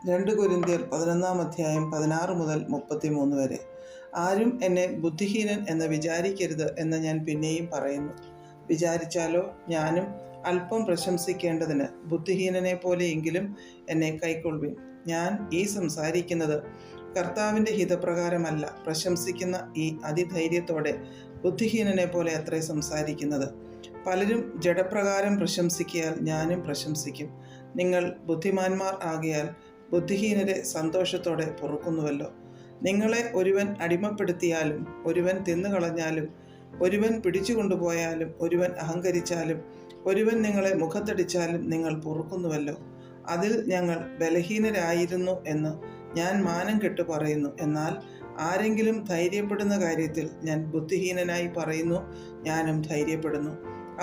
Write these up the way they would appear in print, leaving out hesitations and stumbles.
2 കൊരിന്ത്യർ 11-16 മുതൽ 33 വരെ. ആരും എന്നെ ബുദ്ധിഹീനൻ എന്ന് വിചാരിക്കരുത് എന്ന് ഞാൻ പിന്നെയും പറയുന്നു. വിചാരിച്ചാലോ, ഞാനും അല്പം പ്രശംസിക്കേണ്ടതിന് ബുദ്ധിഹീനനെ പോലെയെങ്കിലും എന്നെ കൈക്കൊള്ളുവിൻ. ഞാൻ ഈ സംസാരിക്കുന്നത് കർത്താവിൻ്റെ ഹിതപ്രകാരമല്ല. പ്രശംസിക്കുന്ന ഈ അതിധൈര്യത്തോടെ ബുദ്ധിഹീനനെ പോലെ അത്രേ സംസാരിക്കുന്നത്. പലരും ജഡപ്രകാരം പ്രശംസിക്കയാൽ ഞാനും പ്രശംസിക്കും. നിങ്ങൾ ബുദ്ധിമാന്മാർ ആകയാൽ ബുദ്ധിഹീനരെ സന്തോഷത്തോടെ പൊറുക്കുന്നുവല്ലോ. നിങ്ങളെ ഒരുവൻ അടിമപ്പെടുത്തിയാലും, ഒരുവൻ തിന്നുകളഞ്ഞാലും, ഒരുവൻ പിടിച്ചുകൊണ്ടുപോയാലും, ഒരുവൻ അഹങ്കരിച്ചാലും, ഒരുവൻ നിങ്ങളെ മുഖത്തടിച്ചാലും നിങ്ങൾ പൊറുക്കുന്നുവല്ലോ. അതിൽ ഞങ്ങൾ ബലഹീനരായിരുന്നു എന്ന് ഞാൻ മാനം കെട്ടു പറയുന്നു. എന്നാൽ ആരെങ്കിലും ധൈര്യപ്പെടുന്ന കാര്യത്തിൽ ഞാൻ ബുദ്ധിഹീനനായി പറയുന്നു, ഞാനും ധൈര്യപ്പെടുന്നു.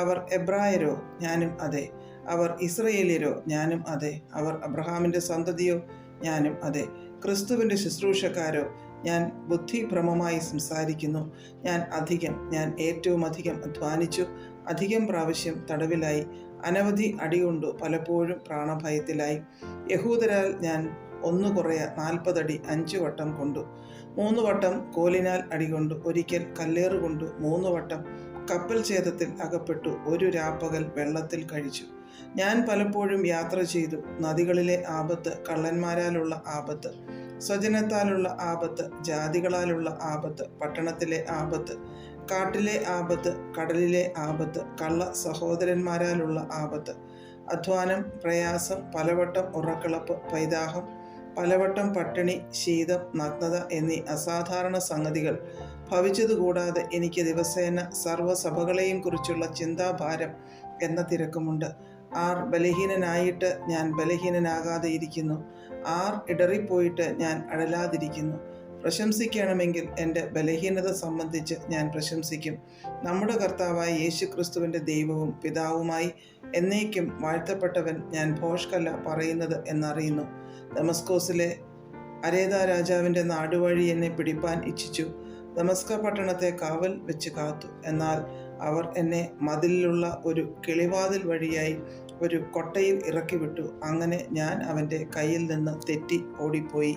അവർ എബ്രായരോ, ഞാനും അതെ. അവർ ഇസ്രയേല്യരോ, ഞാനും അതെ. അവർ അബ്രഹാമിൻ്റെ സന്തതിയോ, ഞാനും അതെ. ക്രിസ്തുവിൻ്റെ ശുശ്രൂഷക്കാരോ, ഞാൻ ബുദ്ധിഭ്രമമായി സംസാരിക്കുന്നു. ഞാൻ ഏറ്റവും അധികം അധ്വാനിച്ചു, അധികം പ്രാവശ്യം തടവിലായി, അനവധി അടികൊണ്ടു, പലപ്പോഴും പ്രാണഭയത്തിലായി. യഹൂദരാൽ ഞാൻ 1 കുറയ 40 അടി 5 വട്ടം കൊണ്ടു, 3 വട്ടം കോലിനാൽ അടികൊണ്ടു, ഒരിക്കൽ കല്ലേറുകൊണ്ടു, 3 വട്ടം കപ്പൽ ഛേദത്തിൽ അകപ്പെട്ടു, 1 രാപ്പകൽ വെള്ളത്തിൽ കഴിച്ചു. ഞാൻ പലപ്പോഴും യാത്ര ചെയ്തു. നദികളിലെ ആപത്ത്, കള്ളന്മാരാലുള്ള ആപത്ത്, സ്വജനത്താലുള്ള ആപത്ത്, ജാതികളാലുള്ള ആപത്ത്, പട്ടണത്തിലെ ആപത്ത്, കാട്ടിലെ ആപത്ത്, കടലിലെ ആപത്ത്, കള്ള സഹോദരന്മാരാലുള്ള ആപത്ത്, അധ്വാനം, പ്രയാസം, പലവട്ടം ഉറക്കിളപ്പ്, പൈതാഹം, പലവട്ടം പട്ടിണി, ശീതം, നഗ്നത എന്നീ അസാധാരണ സംഗതികൾ ഭവിച്ചതുകൂടാതെ എനിക്ക് ദിവസേന സർവ്വസഭകളെയും കുറിച്ചുള്ള ചിന്താഭാരം എന്ന തിരക്കുമുണ്ട്. ആർ ബലഹീനനായിട്ട് ഞാൻ ബലഹീനനാകാതെ ഇരിക്കുന്നു? ആർ ഇടറിപ്പോയിട്ട് ഞാൻ അഴലാതിരിക്കുന്നു? പ്രശംസിക്കണമെങ്കിൽ എൻ്റെ ബലഹീനത സംബന്ധിച്ച് ഞാൻ പ്രശംസിക്കും. നമ്മുടെ കർത്താവായ യേശുക്രിസ്തുവിൻ്റെ ദൈവവും പിതാവുമായി എന്നേക്കും വാഴ്ത്തപ്പെട്ടവൻ ഞാൻ ഭോഷ്കല്ല പറയുന്നത് എന്നറിയുന്നു. ദമസ്കോസിലെ അരേദ രാജാവിൻ്റെ നാടുവഴി എന്നെ പിടിപ്പാൻ ഇച്ഛിച്ചു. ദമസ്ക പട്ടണത്തെ കാവൽ വെച്ച് കാത്തു. എന്നാൽ അവർ എന്നെ മതിലിലുള്ള ഒരു കിളിവാതിൽ വഴിയായി ഒരു കൊട്ടയിൽ ഇറക്കിവിട്ടു. അങ്ങനെ ഞാൻ അവൻ്റെ കയ്യിൽ നിന്ന് തെറ്റി ഓടിപ്പോയി.